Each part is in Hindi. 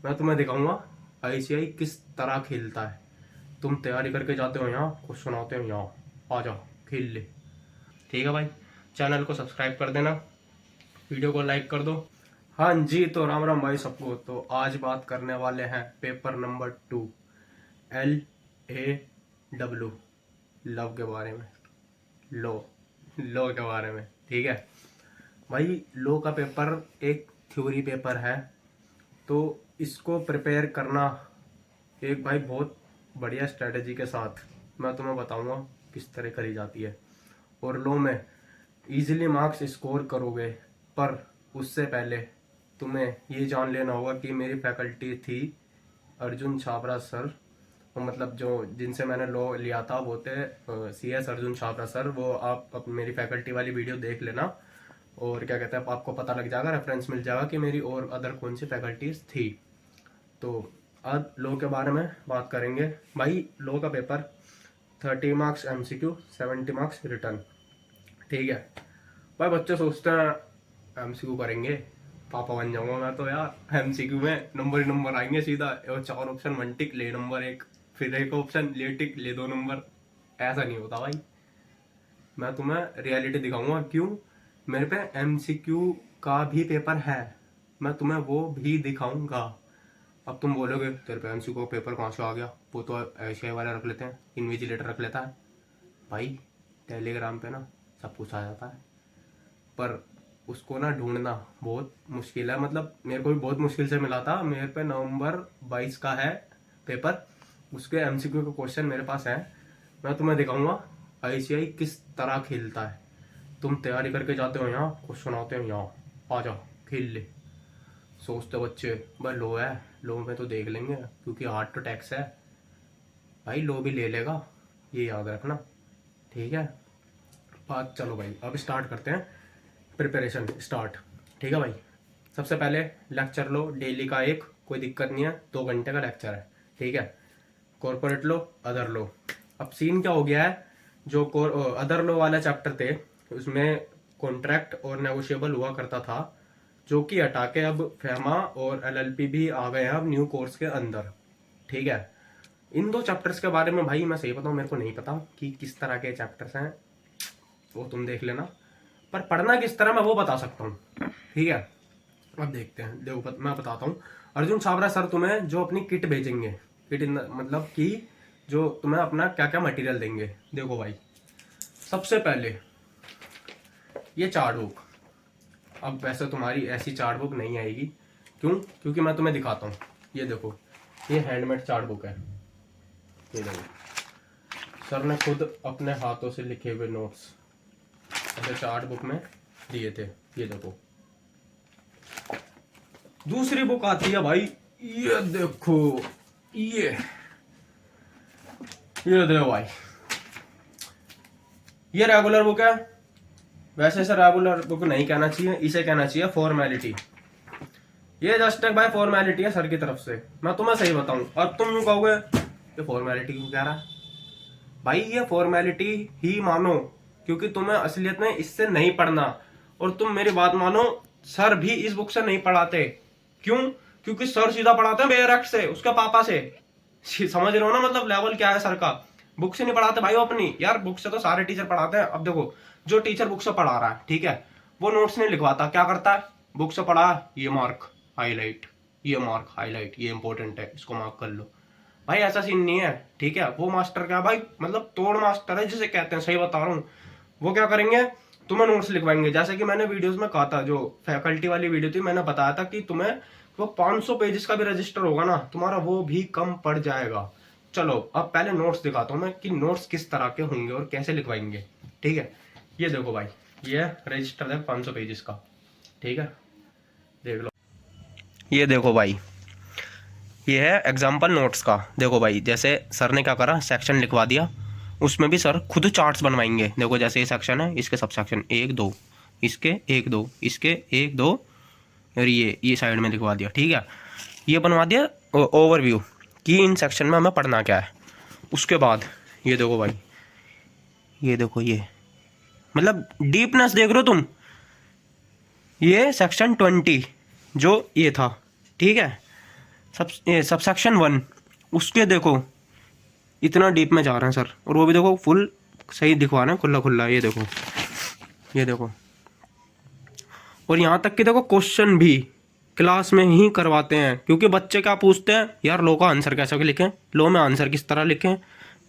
मैं तुम्हें दिखाऊंगा आईसीआई किस तरह खेलता है। तुम तैयारी करके जाते हो यहाँ, कुछ सुनाते हो यहाँ। आ जाओ खेल ले। ठीक है भाई, चैनल को सब्सक्राइब कर देना, वीडियो को लाइक कर दो। हाँ जी, तो राम राम भाई सबको। तो आज बात करने वाले हैं पेपर नंबर 2, LAW, लव के बारे में। लो लो के बारे में। ठीक है भाई, लो का पेपर एक थ्योरी पेपर है, तो इसको प्रिपेयर करना एक भाई बहुत बढ़िया स्ट्रेटजी के साथ मैं तुम्हें बताऊंगा किस तरह करी जाती है। और लो में इजीली मार्क्स स्कोर करोगे, पर उससे पहले तुम्हें ये जान लेना होगा कि मेरी फैकल्टी थी अर्जुन छाबरा सर। मतलब जो जिनसे मैंने लॉ लिया था वो थे CS अर्जुन छाबरा सर। वो आप मेरी फैकल्टी वाली वीडियो देख लेना, और क्या कहते हैं, आपको पता लग जाएगा, रेफरेंस मिल जाएगा कि मेरी और अदर कौन सी फैकल्टीज थी। तो आज लॉ के बारे में बात करेंगे भाई। लॉ का paper 30 marks MCQ, 70 marks return. ठीक है भाई, बच्चे सोचते हैं MCQ करेंगे पापा बन जाऊंगा मैं, तो यार MCQ में नंबर ही नंबर आएंगे सीधा। और 4 ऑप्शन, 1 टिक ले नंबर 1, फिर 1 ऑप्शन ले टिक ले 2 नंबर। ऐसा नहीं होता भाई, मैं तुम्हें रियलिटी दिखाऊंगा। क्यों? मेरे पे MCQ का भी पेपर है, मैं तुम्हें वो भी दिखाऊंगा। अब तुम बोलोगे तेरे पे MCQ का पेपर कहाँ से आ गया, वो तो एशिया वाला रख लेते हैं, इन्विजिलेटर रख लेता है। भाई टेलीग्राम पे ना सब कुछ आ जाता है, पर उसको ना ढूंढना बहुत मुश्किल है। मतलब मेरे को भी बहुत मुश्किल से मिला था। मेरे पे नवंबर 22 का है पेपर, उसके MCQ के क्वेश्चन मेरे पास है। मैं तुम्हें दिखाऊंगा आईसीआई किस तरह खेलता है। तुम तैयारी करके जाते हो यहाँ, कुछ सुनाते हो यहाँ। आ जाओ खेल ले। सोचते बच्चे भाई लो है, लो में तो देख लेंगे क्योंकि हार्ड तो टैक्स है। भाई लो भी ले लेगा, ये याद रखना। ठीक है बात, चलो भाई अब स्टार्ट करते हैं। Preparation start. ठीक है भाई, सबसे पहले लेक्चर लो डेली का एक, कोई दिक्कत नहीं है, 2 घंटे का लेक्चर है। ठीक है, कॉर्पोरेट लो, अदर लो। अब सीन क्या हो गया है, जो अदर लो वाला चैप्टर थे उसमें कॉन्ट्रैक्ट और नेगोशिएबल हुआ करता था, जो कि हटा के अब फेमा और LLP भी आ गए हैं अब न्यू कोर्स के अंदर। ठीक है, इन 2 चैप्टर्स के बारे में भाई मैं सही बताऊं, मेरे को नहीं पता कि किस तरह के चैप्टर्स हैं, वो तुम देख लेना। पर पढ़ना किस तरह मैं वो बता सकता हूँ। ठीक है, अब देखते हैं। देखो मैं बताता हूँ। अर्जुन छाबरा सर तुम्हें जो अपनी किट भेजेंगे, किट मतलब कि जो तुम्हें अपना क्या क्या मटेरियल देंगे। देखो भाई, सबसे पहले ये चार्ट बुक। अब वैसे तुम्हारी ऐसी चार्ट बुक नहीं आएगी, क्यों? क्योंकि मैं तुम्हें दिखाता हूँ। ये देखो, ये हैंडमेड चार्ट बुक है। ये देखो, सर ने खुद अपने हाथों से लिखे हुए नोट्स ऐसे चार्ट बुक में दिए थे। ये देखो, दूसरी बुक आती है भाई, ये देखो, ये देखो भाई, ये रेगुलर बुक है। वैसे इसे रेगुलर बुक नहीं कहना चाहिए, इसे कहना चाहिए फॉर्मेलिटी। ये जस्ट एक भाई फॉर्मेलिटी है सर की तरफ से, मैं तुम्हें सही बताऊं। और तुम यूं कहोगे ये फॉर्मेलिटी क्यों कह रहा है? भाई ये फॉर्मेलिटी ही मानो, क्योंकि तुम्हें असलियत में इससे नहीं पढ़ना। और तुम मेरी बात मानो, सर भी इस बुक से नहीं पढ़ाते। क्यों? क्योंकि सर सीधा पढ़ाते हैं डायरेक्ट से उसके पापा से। समझ रहे हो ना, मतलब लेवल क्या है सर का। बुक से नहीं पढ़ाते भाई वो अपनी, यार बुक से तो सारे टीचर पढ़ाते हैं। अब देखो, जो टीचर बुक से पढ़ा रहा है, ठीक है, वो नोट्स नहीं लिखवाता। क्या करता है? बुक से पढ़ा, ये मार्क हाईलाइट, ये मार्क हाईलाइट, ये इंपॉर्टेंट है, इसको मार्क कर लो। भाई ऐसा सीन नहीं है। ठीक है, वो मास्टर क्या भाई, मतलब तोड़ मास्टर है जिसे कहते हैं, सही बता रहा हूँ। वो क्या करेंगे, तुम्हें नोट्स लिखवाएंगे। जैसे कि मैंने वीडियोस में कहा था, जो फैकल्टी वाली वीडियो थी, मैंने बताया था कि तुम्हें वो 500 पेजेस का भी रजिस्टर होगा ना तुम्हारा, वो भी कम पड़ जाएगा। चलो अब पहले नोट्स दिखाता हूँ मैं कि नोट्स किस तरह के होंगे और कैसे लिखवाएंगे। ठीक है, ये देखो भाई, ये रजिस्टर है 500 पेजेस का। ठीक है, देख लो। ये देखो भाई, ये है एग्जाम्पल नोट्स का। देखो भाई, जैसे सर ने क्या करा, सेक्शन लिखवा दिया, उसमें भी सर खुद चार्ट्स बनवाएंगे। देखो जैसे ये सेक्शन है, इसके सब सेक्शन 1 2, इसके 1 2, इसके 1 2, और ये साइड में लिखवा दिया। ठीक है, ये बनवा दिया ओवरव्यू कि इन सेक्शन में हमें पढ़ना क्या है। उसके बाद ये देखो भाई, ये देखो, ये मतलब डीपनेस देख रहे हो तुम, ये सेक्शन 20 जो ये था। ठीक है, सबसेक्शन 1 उसके देखो इतना डीप में जा रहे हैं सर, और वो भी देखो फुल सही दिखवा रहे हैं, खुला खुला, ये देखो, ये देखो। और यहाँ तक कि देखो क्वेश्चन भी क्लास में ही करवाते हैं, क्योंकि बच्चे क्या पूछते हैं यार, लो का आंसर कैसे लिखें, लो में आंसर किस तरह लिखें।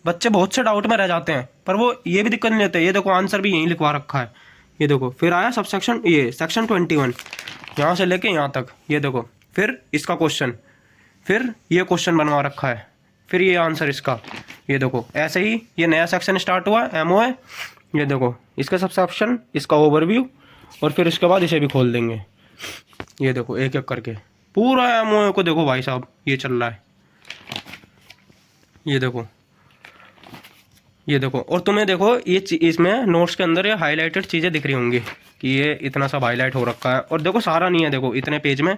बच्चे बहुत से डाउट में रह जाते हैं, पर वो ये भी दिक्कत नहीं लेते, ये देखो आंसर भी यहीं लिखवा रखा है, ये देखो। फिर आया सब सेक्शन, ये सेक्शन 21 यहाँ से लेके यहाँ तक, ये देखो। फिर इसका क्वेश्चन, फिर ये क्वेश्चन बनवा रखा है, फिर ये आंसर इसका, ये देखो। ऐसे ही ये नया सेक्शन स्टार्ट हुआ एमओ है, ये देखो इसका सब सेक्शन, इसका ओवरव्यू, और फिर इसके बाद इसे भी खोल देंगे, ये देखो एक एक करके पूरा एमओ को देखो भाई साहब, ये चल रहा है, ये देखो, ये देखो। और तुम्हें देखो ये इसमें नोट्स के अंदर ये हाईलाइटेड चीज़ें दिख रही होंगी कि ये इतना सब हाईलाइट हो रखा है, और देखो सारा नहीं है, देखो इतने पेज में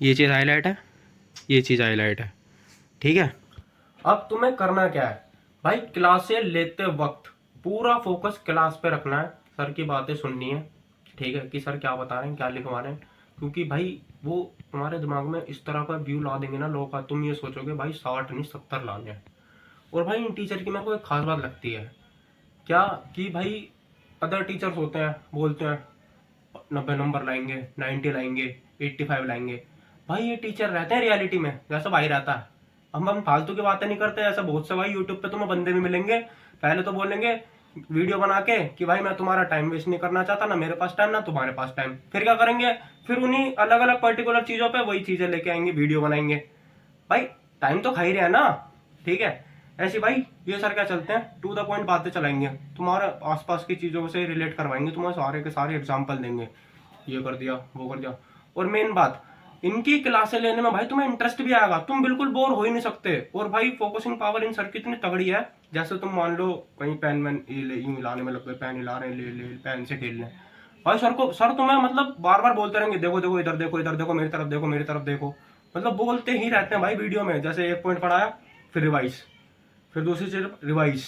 ये चीज़ हाईलाइट है, ये चीज़ हाईलाइट है, ठीक है। अब तुम्हें करना क्या है भाई, क्लासें लेते वक्त पूरा फोकस क्लास पे रखना है, सर की बातें सुननी है, ठीक है, कि सर क्या बता रहे हैं, क्या लिखवा रहे हैं। क्योंकि भाई वो तुम्हारे दिमाग में इस तरह का व्यू ला देंगे ना लोग का, तुम ये सोचोगे भाई 60 नहीं 70 लाने हैं। और भाई इन टीचर की मेरे को एक खास बात लगती है क्या, कि भाई अदर टीचर्स होते हैं, बोलते हैं 90 नंबर लाएंगे, 90 लाएंगे, 85 लाएंगे। भाई ये टीचर रहते हैं रियलिटी में जैसा भाई रहता है। हम फालतू की बातें नहीं करते, ऐसा बहुत से भाई यूट्यूब पे तुम्हें बंदे भी मिलेंगे, पहले तो बोलेंगे वीडियो बना के कि भाई मैं तुम्हारा टाइम वेस्ट नहीं करना चाहता, ना मेरे पास टाइम ना तुम्हारे पास टाइम। फिर क्या करेंगे, फिर उन्हीं अलग अलग पर्टिकुलर चीजों पे वही चीजें लेके आएंगे, वीडियो बनाएंगे। भाई टाइम तो खा ही रहे हैं ना, ठीक है। ऐसे भाई ये सर क्या चलते हैं, टू द पॉइंट बातें चलाएंगे, तुम्हारे आसपास की चीजों से रिलेट करवाएंगे, तुम्हें सारे के सारे एग्जाम्पल देंगे, ये कर दिया वो कर दिया। और मेन बात, इनकी क्लासें लेने में भाई तुम्हें इंटरेस्ट भी आएगा, तुम बिल्कुल बोर हो ही नहीं सकते। और भाई फोकसिंग पावर इन सर की इतनी तगड़ी है, जैसे तुम मान लो कहीं पेन वैन यूं हिलाने में लग गए, पेन हिला रहे हैं, ले ले पेन से खेल रहे हैं भाई, सर तुम्हें मतलब बार बार बोलते रहेंगे, देखो देखो इधर देखो, इधर देखो, मेरी तरफ देखो, मेरी तरफ देखो, मतलब बोलते ही रहते हैं भाई वीडियो में। जैसे एक पॉइंट पढ़ाया, फिर रिवाइज, फिर दूसरी चीज रिवाइज,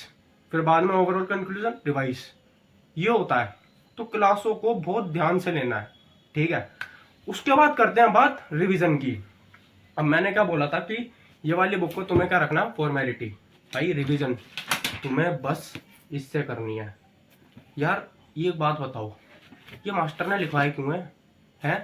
फिर बाद में ओवरऑल कंक्लूजन रिवाइज, ये होता है। तो क्लासों को बहुत ध्यान से लेना है, ठीक है। उसके बाद करते हैं बात रिवीजन की। अब मैंने क्या बोला था कि ये वाली बुक को तुम्हें क्या रखना, फॉर्मेलिटी। भाई रिवीजन तुम्हें बस इससे करनी है यार। ये एक बात बताओ, ये मास्टर ने लिखवाया क्यों है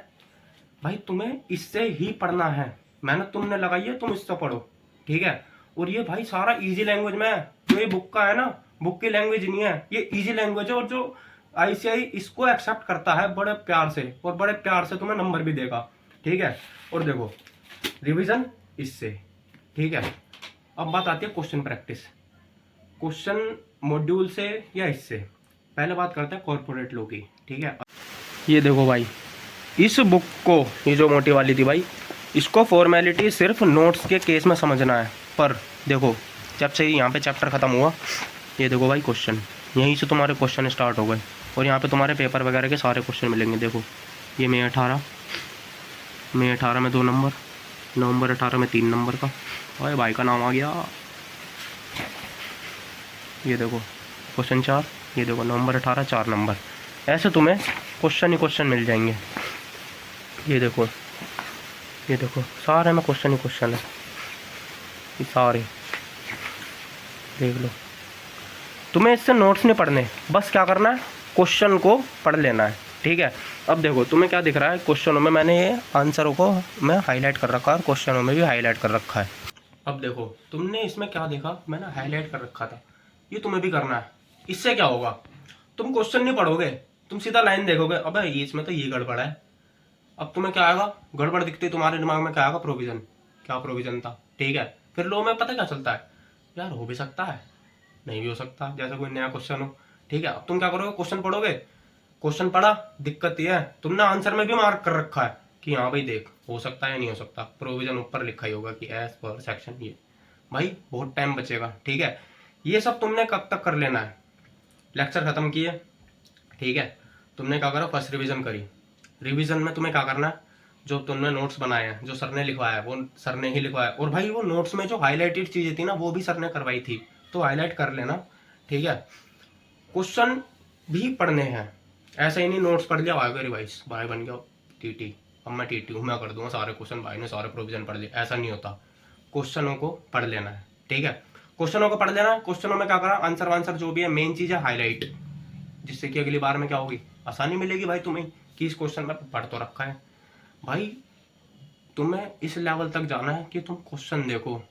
भाई, तुम्हें इससे ही पढ़ना है, मेहनत तुमने लगाई है, तुम इससे पढ़ो, ठीक है। और ये भाई सारा इजी लैंग्वेज में है, जो ये बुक का है ना, बुक की लैंग्वेज नहीं है, ये इजी लैंग्वेज है। और जो आईसीआई इसको एक्सेप्ट करता है बड़े प्यार से, और बड़े प्यार से तुम्हें नंबर भी देगा, ठीक है। और देखो रिवीजन इससे, ठीक है। अब बात आती है क्वेश्चन प्रैक्टिस, क्वेश्चन मॉड्यूल से या इससे। पहले बात करते हैं कॉर्पोरेट लॉ की, ठीक है। ये देखो भाई, इस बुक को, ये जो मोटी वाली थी भाई, इसको फॉर्मेलिटी सिर्फ नोट्स के केस में समझना है। पर देखो जब से यहाँ पे चैप्टर ख़त्म हुआ, ये देखो भाई क्वेश्चन, यहीं से तुम्हारे क्वेश्चन स्टार्ट हो गए, और यहाँ पे तुम्हारे पेपर वगैरह के सारे क्वेश्चन मिलेंगे। देखो ये मई 18 में 2 नंबर, नवंबर 18 में 3 नंबर का, और भाई का नाम आ गया। ये देखो क्वेश्चन 4, ये देखो नवंबर 18 4 नंबर। ऐसे तुम्हें क्वेश्चन ही क्वेश्चन मिल जाएंगे। ये देखो सारे में क्वेश्चन ही क्वेश्चन है, ये सारे देख लो। तुम्हें इससे नोट्स नहीं पढ़ने, बस क्या करना है, क्वेश्चन को पढ़ लेना है, ठीक है। अब देखो तुम्हें क्या दिख रहा है, क्वेश्चनों में मैंने ये आंसरों को मैं हाईलाइट कर रखा है, और क्वेश्चनों में भी हाईलाइट कर रखा है। अब देखो तुमने इसमें क्या देखा, मैंने हाईलाइट कर रखा था, ये तुम्हें भी करना है। इससे क्या होगा, तुम क्वेश्चन नहीं पढ़ोगे, तुम सीधा लाइन देखोगे, अबे इसमें तो ये गड़बड़ है। अब तुम्हें क्या आएगा, गड़बड़ दिखती तुम्हारे दिमाग में क्या आएगा, प्रोविजन, क्या प्रोविजन था, ठीक है। फिर लो में पता क्या चलता है, यार हो भी सकता है, नहीं भी हो सकता, जैसा कोई नया क्वेश्चन हो, ठीक है। अब तुम क्या करोगे, क्वेश्चन पढ़ोगे, क्वेश्चन पढ़ा, दिक्कत ये है तुमने आंसर में भी मार्क कर रखा है कि हाँ भाई देख हो सकता है या नहीं हो सकता, प्रोविजन ऊपर लिखा ही होगा कि एज पर सेक्शन। ये भाई बहुत टाइम बचेगा, ठीक है। ये सब तुमने कब तक कर लेना है, लेक्चर खत्म किए, ठीक है, तुमने क्या करा, फर्स्ट रिविजन करी। रिवीजन में तुम्हें क्या करना है, जो तुमने नोट्स बनाए हैं, जो सर ने लिखवाया है वो सर ने ही लिखवाया, और भाई वो नोट्स में जो हाईलाइटेड चीजें थी ना वो भी सर ने करवाई थी, तो हाईलाइट कर लेना, ठीक है। क्वेश्चन भी पढ़ने हैं, ऐसा ही नहीं नोट्स पढ़ लिया आगे रिवाइज, भाई बन गया टीटी, अब मैं टीटी हूँ, मैं कर दूंगा सारे क्वेश्चन, भाई ने सारे प्रोविजन पढ़ लिए, ऐसा नहीं होता। क्वेश्चनों को पढ़ लेना है, ठीक है, क्वेश्चनों को पढ़ लेना है। क्वेश्चनों में क्या करा, आंसर वांसर जो भी है, मेन चीज है हाईलाइट, जिससे कि अगली बार में क्या होगी, आसानी मिलेगी भाई तुम्हें कि इस क्वेश्चन में पढ़ तो रखा है। भाई तुम्हें इस लेवल तक जाना है कि तुम क्वेश्चन देखो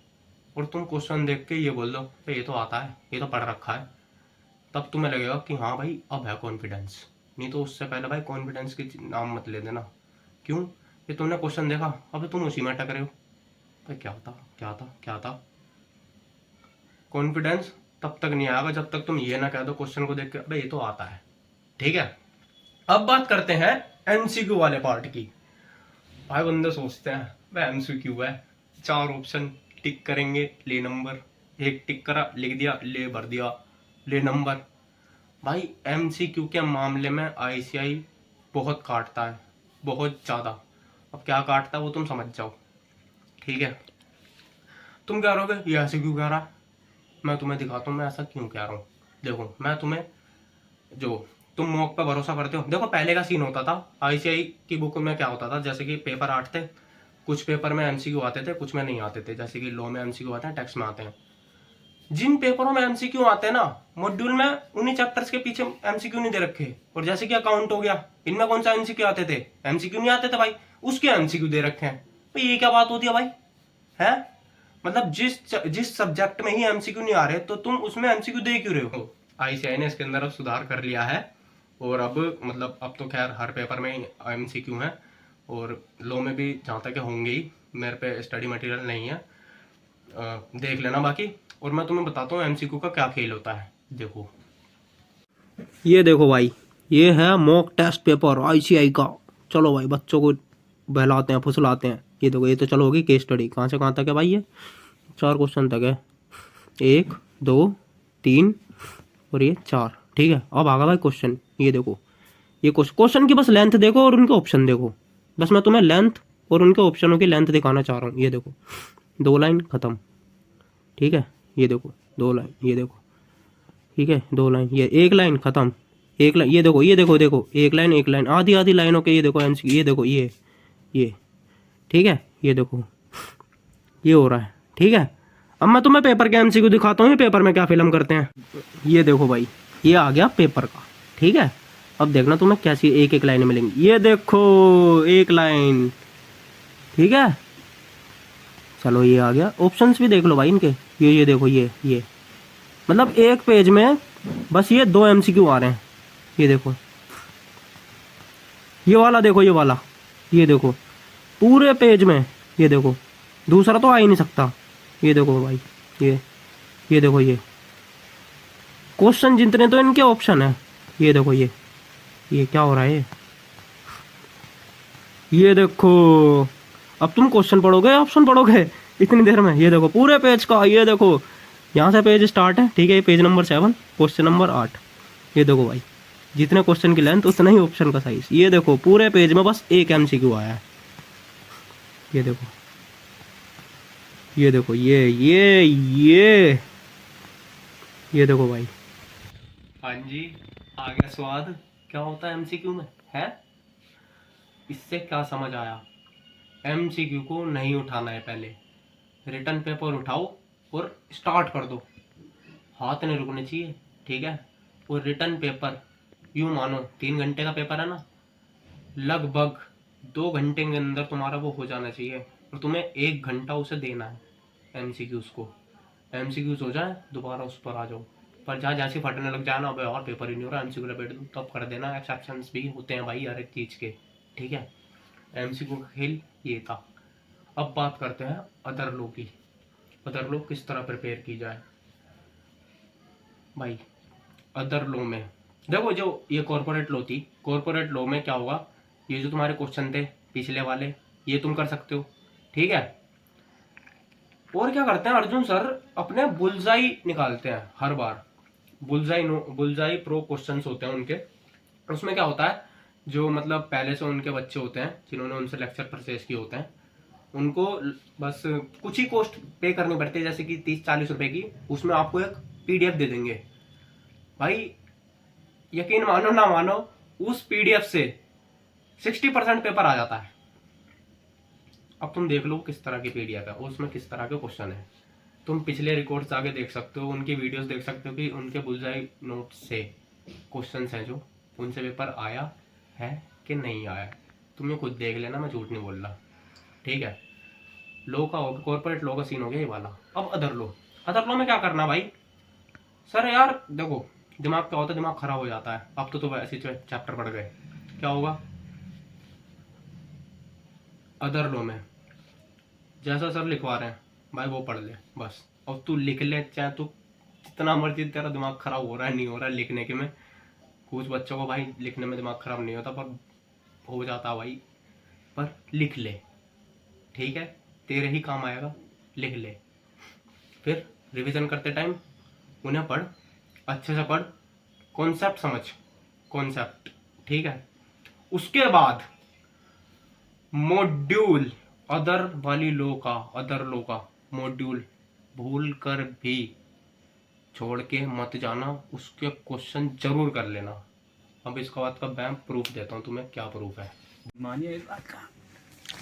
और तुम क्वेश्चन देख के ये बोल दो तो ये तो आता है, ये तो पढ़ रखा है, तब तुम्हें लगेगा कि हाँ भाई अब है कॉन्फिडेंस। नहीं तो उससे पहले भाई कॉन्फिडेंस के नाम मत ले देना। क्यों, ये तुमने क्वेश्चन देखा, अब तुम उसी में अटक रहे हो, भाई क्या था क्या था क्या था। कॉन्फिडेंस तब तक नहीं आएगा जब तक तुम ये ना कह दो क्वेश्चन को देख के भाई ये तो आता है, ठीक है। अब बात करते हैं एमसीक्यू वाले पार्ट की। भाई बंदे सोचते हैं भाई एमसीक्यू है, 4 ऑप्शन टिक करेंगे, ले नंबर, एक टिक करा लिख दिया, ले भर दिया, ले नंबर। भाई एमसीक्यू के मामले में आईसीआई बहुत काटता है, बहुत ज़्यादा। अब क्या काटता है वो तुम समझ जाओ, ठीक है। तुम कह रहोगे ये ऐसे क्यों कह रहा, मैं तुम्हें दिखाता हूँ मैं ऐसा क्यों कह रहा हूँ। देखो मैं तुम्हें, जो तुम मॉक पे भरोसा करते हो, देखो पहले का सीन होता था आईसीआई की बुक में, क्या होता था, जैसे कि पेपर 8 थे, कुछ पेपर में एमसीक्यू आते थे, कुछ में नहीं आते थे। जैसे कि लॉ में एमसीक्यू आते हैं, टैक्स में आते हैं। जिन पेपरों में एमसीक्यू आते हैं ना, मॉड्यूल में उन्हीं चैप्टर्स के पीछे एमसीक्यू नहीं दे रखे। और जैसे कि अकाउंट हो गया, इनमें कौन सा एमसीक्यू आते थे, एमसीक्यू नहीं आते थे भाई, उसके एमसीक्यू दे रखे हैं। भाई ये क्या बात होती है भाई, है मतलब जिस सब्जेक्ट में ही एमसीक्यू नहीं आ रहे तो तुम उसमें एमसीक्यू दे क्यों रहे हो। आईसीआई ने इसके अंदर अब सुधार कर लिया है, और अब मतलब अब तो खैर हर पेपर में ही एमसीक्यू है, और लॉ में भी जहाँ तक होंगे ही। मेरे पे स्टडी मटेरियल नहीं है, देख लेना बाकी। और मैं तुम्हें बताता हूँ एमसीक्यू का क्या खेल होता है। देखो ये देखो भाई, ये है मॉक टेस्ट पेपर आईसीआई का। चलो भाई बच्चों को बहलाते हैं फुसलाते हैं। ये देखो, ये तो चलो होगी केस स्टडी, कहाँ से कहाँ तक है भाई, ये 4 क्वेश्चन तक है, 1 2 3 और ये 4, ठीक है। अब आगा भाई क्वेश्चन, ये देखो, ये क्वेश्चन की बस लेंथ देखो और उनके ऑप्शन देखो। बस मैं तुम्हें लेंथ और उनके ऑप्शनों की लेंथ दिखाना चाह रहा हूँ। ये देखो 2 लाइन खत्म, ठीक है। ये देखो 2 लाइन, ये देखो, ठीक है 2 लाइन, ये 1 लाइन खत्म, 1 लाइन, ये देखो, ये देखो देखो 1 लाइन 1 लाइन, आधी आधी लाइनों के, ये देखो एमसीक्यू, ये देखो ये, ठीक है। ये देखो ये हो रहा है, ठीक है। अब मैं तुम्हें पेपर के एमसीक्यू दिखाता हूँ, ये पेपर में क्या फिल्म करते हैं। ये देखो भाई, ये आ गया पेपर का, ठीक है। अब देखना तुम्हें कैसी एक एक लाइन मिलेंगी। ये देखो 1 लाइन, ठीक है। चलो ये आ गया, ऑप्शंस भी देख लो भाई इनके, ये देखो, ये मतलब एक पेज में बस ये 2 एमसीक्यू आ रहे हैं। ये देखो, ये वाला देखो, ये वाला, ये देखो पूरे पेज में, ये देखो दूसरा तो आ ही नहीं सकता। ये देखो भाई, ये देखो, ये क्वेश्चन जितने तो इनके ऑप्शन है। ये देखो, ये क्या हो रहा है, ये देखो। अब तुम क्वेश्चन पढ़ोगे ऑप्शन पढ़ोगे इतनी देर में। ये देखो पूरे पेज का, ये देखो यहाँ से पेज स्टार्ट है, ठीक है, ये पेज नंबर 7, क्वेश्चन नंबर 8। ये देखो भाई, जितने क्वेश्चन की लेंथ उतना ही ऑप्शन का साइज। ये देखो पूरे पेज में बस 1 एमसीक्यू आया है। ये देखो, ये देखो, ये देखो भाई। हाँ जी, आ गया स्वाद क्या होता है एमसीक्यू में, है। इससे क्या समझ आया, एमसीक्यू को नहीं उठाना है, पहले रिटर्न पेपर उठाओ और स्टार्ट कर दो, हाथ नहीं रुकने चाहिए, ठीक है। और रिटर्न पेपर यूँ मानो 3 घंटे का पेपर है ना, लगभग 2 घंटे के अंदर तुम्हारा वो हो जाना चाहिए, और तुम्हें 1 घंटा उसे देना है एमसीक्यूज को। एमसीक्यूज हो जाए दोबारा उस पर आ जाओ, पर जहाँ जैसे फटने लग जाए ना, अब और पेपर ही नहीं हो रहा, एमसीक्यू लपेट दूँ तब कर देना। एक्सेप्शंस भी होते हैं भाई हर एक चीज़ के, ठीक है। एमसीक्यू का खेल ये था। अब बात करते हैं अदर लॉ की, अदर लॉ किस तरह प्रिपेयर की जाए। भाई अदर लॉ में देखो, जो ये कॉर्पोरेट लॉ थी, कॉर्पोरेट लॉ में क्या होगा, ये जो तुम्हारे क्वेश्चन थे पिछले वाले, ये तुम कर सकते हो, ठीक है। और क्या करते हैं अर्जुन सर, अपने बुलजाई निकालते हैं हर बार। बुलजाई प्रो क्वेश्चंस होते हैं उनके। उसमें क्या होता है, जो मतलब पहले से उनके बच्चे होते हैं जिन्होंने उनसे लेक्चर परचेज किए होते हैं, उनको बस कुछ ही कॉस्ट पे करनी पड़ती है, जैसे कि 30-40 रुपए की। उसमें आपको एक पीडीएफ दे देंगे भाई, यकीन मानो ना मानो, उस पीडीएफ से 60% पेपर आ जाता है। अब तुम देख लो किस तरह की पीडीएफ है और उसमें किस तरह के क्वेश्चन है। तुम पिछले रिकॉर्ड्स आगे देख सकते हो, उनकी वीडियोस देख सकते हो कि उनके बुलजाई नोट से क्वेश्चंस हैं जो उनसे पेपर आया है कि नहीं आया है। तुम्हें खुद देख लेना, मैं झूठ नहीं बोल रहा, ठीक है। लो का हो गया, कॉर्पोरेट लो का सीन हो गया ये वाला। अब अदर लो, अदर लो में क्या करना भाई? सर यार देखो, दिमाग क्या होता है, दिमाग खराब हो जाता है। अब तो ऐसे चैप्टर पढ़ गए, क्या होगा अदर लो में? जैसा सर लिखवा रहे हैं भाई वो पढ़ ले बस। और तू लिख ले, चाहे तू जितना मर्जी तेरा दिमाग खराब हो रहा है नहीं हो रहा है लिखने के में। कुछ बच्चों को भाई लिखने में दिमाग खराब नहीं होता, पर हो जाता भाई। पर लिख ले, ठीक है, तेरे ही काम आएगा, लिख ले। फिर रिवीजन करते टाइम उन्हें पढ़, अच्छे से पढ़, कॉन्सेप्ट समझ, कॉन्सेप्ट, ठीक है। उसके बाद मॉड्यूल अदर वाली लो का, अदर लो का मॉड्यूल भूल कर भी छोड़ के मत जाना, उसके क्वेश्चन जरूर कर लेना। अब इसका बात का मैं प्रूफ देता हूँ तुम्हें, क्या प्रूफ है मानिए इस बात का।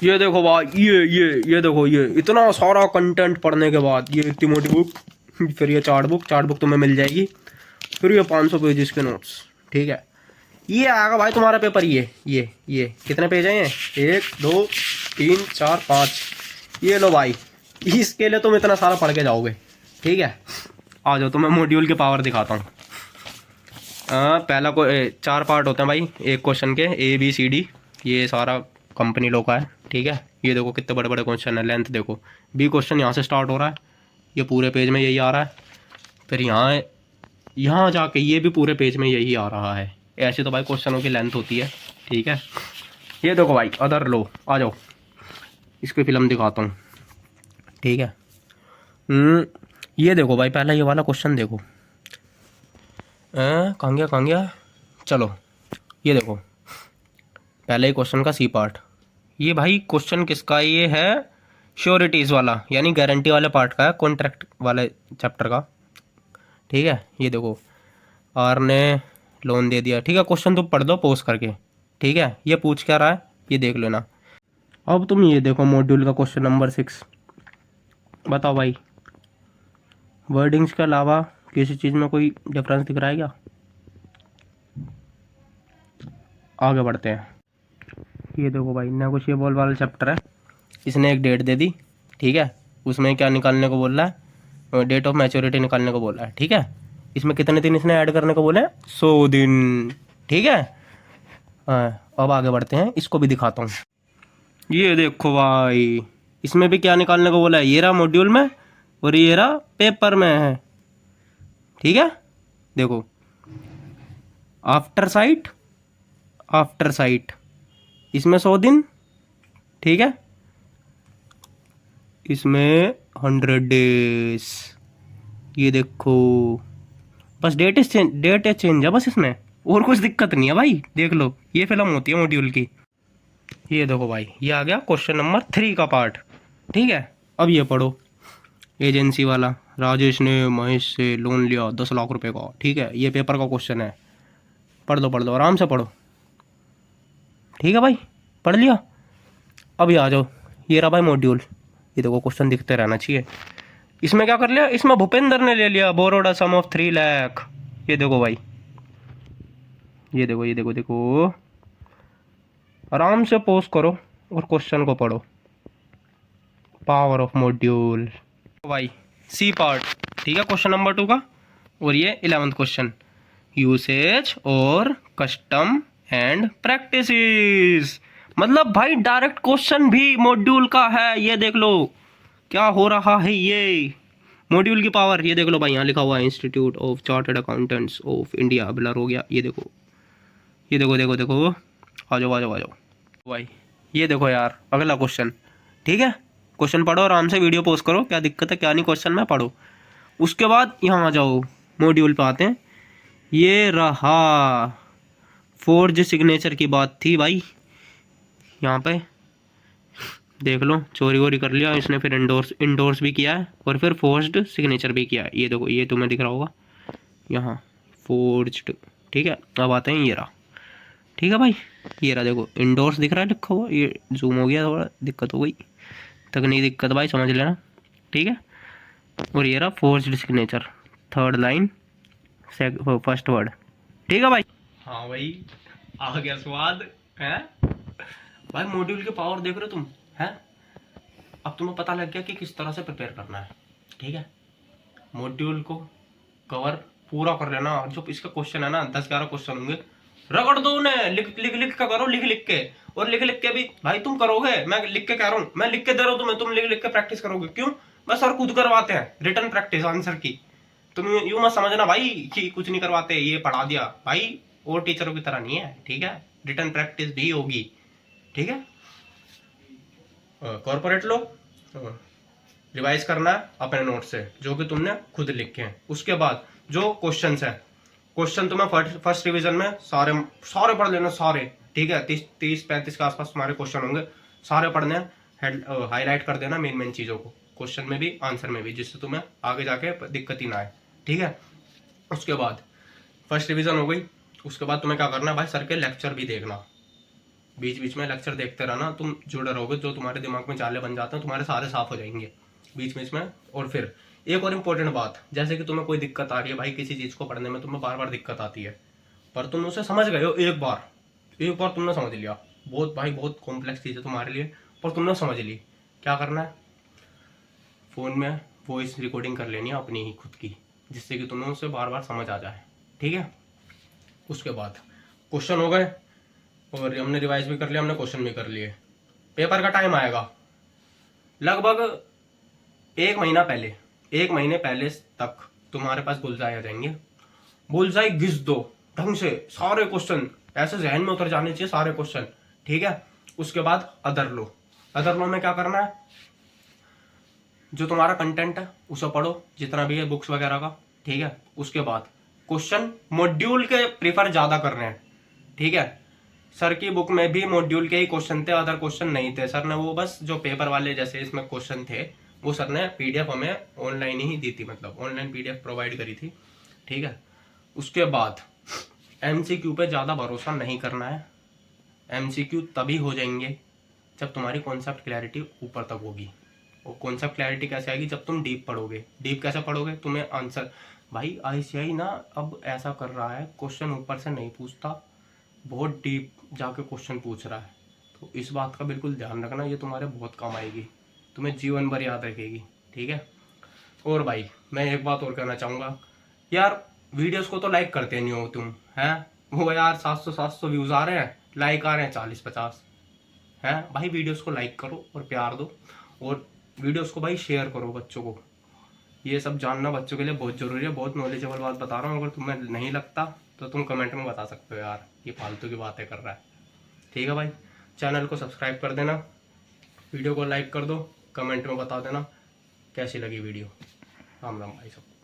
ये देखो भाई, ये देखो, ये इतना सारा कंटेंट पढ़ने के बाद ये इतनी मोटी बुक, फिर ये चार्ट बुक तुम्हें मिल जाएगी, फिर ये 500 पेजेस के नोट्स, ठीक है। ये आएगा भाई तुम्हारा पेपर। ये कितने पेज हैं ये? 1 2 3 4 5। ये लो भाई, इसके लिए तुम इतना सारा पढ़ के जाओगे, ठीक है। आ जाओ, तुम्हें मॉड्यूल की पावर दिखाता हूँ। पहला को 4 पार्ट होते हैं भाई एक क्वेश्चन के, ABCD। ये सारा कंपनी लोग का है, ठीक है। ये देखो कितने बड़े बड़े क्वेश्चन है, लेंथ देखो। बी क्वेश्चन यहाँ से स्टार्ट हो रहा है, ये पूरे पेज में यही आ रहा है। फिर यहाँ जाके ये भी पूरे पेज में यही आ रहा है। ऐसे तो भाई क्वेश्चनों की लेंथ होती है, ठीक है। ये देखो भाई अदर लो, आ जाओ इसकी फिल्म दिखाता हूँ, ठीक है। ये देखो भाई, पहला ये वाला क्वेश्चन देखो। कहाँ गया, चलो ये देखो, पहले ही क्वेश्चन का सी पार्ट। ये भाई क्वेश्चन किसका? ये है श्योरिटीज़ वाला, यानी गारंटी वाले पार्ट का है, कॉन्ट्रैक्ट वाले चैप्टर का, ठीक है। ये देखो, आर ने लोन दे दिया, ठीक है। क्वेश्चन तुम पढ़ दो पोज करके, ठीक है। ये पूछ क्या रहा है ये देख लेना। अब तुम ये देखो मॉड्यूल का क्वेश्चन नंबर 6। बताओ भाई, वर्डिंग्स के अलावा किसी चीज़ में कोई डिफरेंस दिख रहा है क्या? आगे बढ़ते हैं। ये देखो भाई, नेगोशिएबल वाला चैप्टर है, इसने एक डेट दे दी, ठीक है। उसमें क्या निकालने को बोल रहा है? डेट ऑफ मैच्योरिटी निकालने को बोल रहा है, ठीक है। इसमें कितने दिन इसने ऐड करने को बोले? 100 दिन, ठीक है। अब आगे बढ़ते हैं, इसको भी दिखाता हूँ। ये देखो भाई, इसमें भी क्या निकालने को बोला है? ये रहा मॉड्यूल में और ये रहा पेपर में है, ठीक है। देखो, आफ्टर साइट इसमें 100 दिन, ठीक है। इसमें 100 डेज। ये देखो, बस डेट चेंज है बस, इसमें और कुछ दिक्कत नहीं है भाई। देख लो, ये फिल्म होती है मॉड्यूल की। ये देखो भाई, ये आ गया क्वेश्चन नंबर 3 का पार्ट, ठीक है। अब ये पढ़ो, एजेंसी वाला, राजेश ने महेश से लोन लिया 10 लाख रुपए का, ठीक है। ये पेपर का क्वेश्चन है, पढ़ दो आराम से पढ़ो, ठीक है भाई। पढ़ लिया? अब ये आ जाओ, ये रहा भाई मॉड्यूल। ये देखो क्वेश्चन दिखते रहना चाहिए। इसमें क्या कर लिया? इसमें भूपेंद्र ने ले लिया बोरोड सम ऑफ 3 लाख। ये देखो भाई, ये देखो, आराम से पॉज करो और क्वेश्चन को पढ़ो। पावर ऑफ मॉड्यूल भाई, सी पार्ट, ठीक है, क्वेश्चन नंबर 2 का। और ये 11th क्वेश्चन, यूसेज और कस्टम एंड प्रैक्टिसेस। मतलब भाई डायरेक्ट क्वेश्चन भी मॉड्यूल का है। ये देख लो क्या हो रहा है, ये मॉड्यूल की पावर। ये देख लो भाई, यहाँ लिखा हुआ है institute of chartered accountants of India, blur हो गया। ये देखो, आ जाओ भाई। ये देखो यार, अगला क्वेश्चन, ठीक है। क्वेश्चन पढ़ो आराम से, वीडियो पॉज करो, क्या दिक्कत है क्या नहीं क्वेश्चन में पढ़ो। उसके बाद यहाँ आ जाओ, मॉड्यूल पे आते हैं। ये रहा फोर्ज सिग्नेचर की बात थी भाई, यहाँ पे देख लो, चोरी वोरी कर लिया इसने, फिर इंडोर्स भी किया है और फिर फोर्ज्ड सिग्नेचर भी किया है। ये देखो, ये तुम्हें दिख रहा होगा यहाँ, फोर्ज्ड, ठीक है। अब आते हैं, ये रहा, ठीक है भाई। ये रहा देखो, इंडोर्स दिख रहा है लिखा हुआ, ये जूम हो गया, थोड़ा दिक्कत हो गई। तकनीकी दिक्कत भाई समझ लेना, ठीक है। और ये रहा forced signature, third line first word, ठीक है भाई। हाँ भाई, आ गया स्वाद है भाई। मॉड्यूल की पावर देख रहे हो तुम, है। अब तुम्हें पता लग गया कि किस तरह से प्रिपेयर करना है, ठीक है। मॉड्यूल को कवर पूरा कर लेना। जो इसका क्वेश्चन है ना, 10-11 क्वेश्चन होंगे, रगड़ दो उन्हें, लिख लिख लिख के करो, लिख लिख के। और लिख लिख के भी भाई तुम करोगे, मैं लिख के कह रहा हूँ, मैं लिख के दे रहा हूँ तुम्हें, तुम लिख लिख के प्रैक्टिस करोगे। क्यों? बस सर खुद करवाते हैं रिटर्न प्रैक्टिस आंसर की। तुम यूं मत समझना भाई कि कुछ नहीं करवाते, ये पढ़ा दिया भाई, और टीचरों की तरह नहीं है, ठीक है। रिटर्न प्रैक्टिस भी होगी, ठीक है। कॉर्पोरेट लो, रिवाइज करना है अपने नोट से जो कि तुमने खुद लिखे हैं। उसके बाद जो क्वेश्चंस है, क्वेश्चन तुम्हें फर्स्ट रिवीजन में सारे सारे पढ़ लेना, सारे, ठीक है। 30-35 के आसपास तुम्हारे क्वेश्चन होंगे, सारे पढ़ने हैं। हाईलाइट कर देना मेन मेन चीज़ों को, क्वेश्चन में भी आंसर में भी, जिससे तुम्हें आगे जाके दिक्कत ही ना आए, ठीक है। उसके बाद फर्स्ट रिवीजन हो गई। उसके बाद तुम्हें क्या करना है भाई, सर के लेक्चर भी देखना, बीच बीच में लेक्चर देखते रहना। तुम जुड़े रहोगे, जो तुम्हारे दिमाग में जाले बन जाते हैं तुम्हारे सारे साफ हो जाएंगे बीच बीच में। और फिर एक और इम्पोर्टेंट बात, जैसे कि तुम्हें कोई दिक्कत आ रही है भाई, किसी चीज़ को पढ़ने में तुम्हें बार बार दिक्कत आती है, पर तुम उसे समझ गए हो एक बार तुमने समझ लिया, बहुत भाई बहुत कॉम्प्लेक्स चीज़ है तुम्हारे लिए, पर तुमने समझ ली। क्या करना है, फ़ोन में वॉइस रिकॉर्डिंग कर लेनी है अपनी ही खुद की, जिससे कि तुम्हें उसे बार बार समझ आ जाए, ठीक है। उसके बाद क्वेश्चन हो गए, और हमने रिवाइज भी कर लिया, हमने क्वेश्चन भी कर लिए। पेपर का टाइम आएगा लगभग 1 महीने पहले तक तुम्हारे पास बुलजाई आ जाएंगे। बुलजाई घिस दो ढंग से, सारे क्वेश्चन ऐसे जहन में उतर जाने चाहिए सारे क्वेश्चन, ठीक है। उसके बाद अदर लो में क्या करना है, जो तुम्हारा कंटेंट है उसे पढ़ो, जितना भी है बुक्स वगैरह का, ठीक है। उसके बाद क्वेश्चन मॉड्यूल के प्रीफर ज्यादा करने हैं, ठीक है। सर की बुक में भी मॉड्यूल के ही क्वेश्चन थे, अदर क्वेश्चन नहीं थे। सर ने वो बस जो पेपर वाले जैसे इसमें क्वेश्चन थे, वो सर ने पीडीएफ हमें ऑनलाइन ही दी थी, मतलब ऑनलाइन पीडीएफ प्रोवाइड करी थी, ठीक है। उसके बाद एमसीक्यू पे ज़्यादा भरोसा नहीं करना है। एमसीक्यू तभी हो जाएंगे जब तुम्हारी कॉन्सेप्ट क्लैरिटी ऊपर तक होगी। और कॉन्सेप्ट क्लैरिटी कैसे आएगी, जब तुम डीप पढ़ोगे। डीप कैसे पढ़ोगे, तुम्हें आंसर, भाई आईसीआई ना अब ऐसा कर रहा है, क्वेश्चन ऊपर से नहीं पूछता, बहुत डीप जाके क्वेश्चन पूछ रहा है। तो इस बात का बिल्कुल ध्यान रखना, ये तुम्हारे बहुत काम आएगी, तुम्हें जीवन भर याद रखेगी, ठीक है। और भाई मैं एक बात और कहना चाहूँगा, यार वीडियोस को तो लाइक करते नहीं हो तुम, हैं। वो यार 700 व्यूज़ आ रहे हैं, लाइक आ रहे हैं 40-50, हैं भाई। वीडियोस को लाइक करो और प्यार दो, और वीडियोस को भाई शेयर करो बच्चों को। ये सब जानना बच्चों के लिए बहुत ज़रूरी है, बहुत नॉलेजेबल बात बता रहा हूँ। अगर तुम्हें नहीं लगता तो तुम कमेंट में बता सकते हो, यार ये फालतू की बातें कर रहा है, ठीक है भाई। चैनल को सब्सक्राइब कर देना, वीडियो को लाइक कर दो, कमेंट में बता देना कैसी लगी वीडियो। राम राम भाई सब।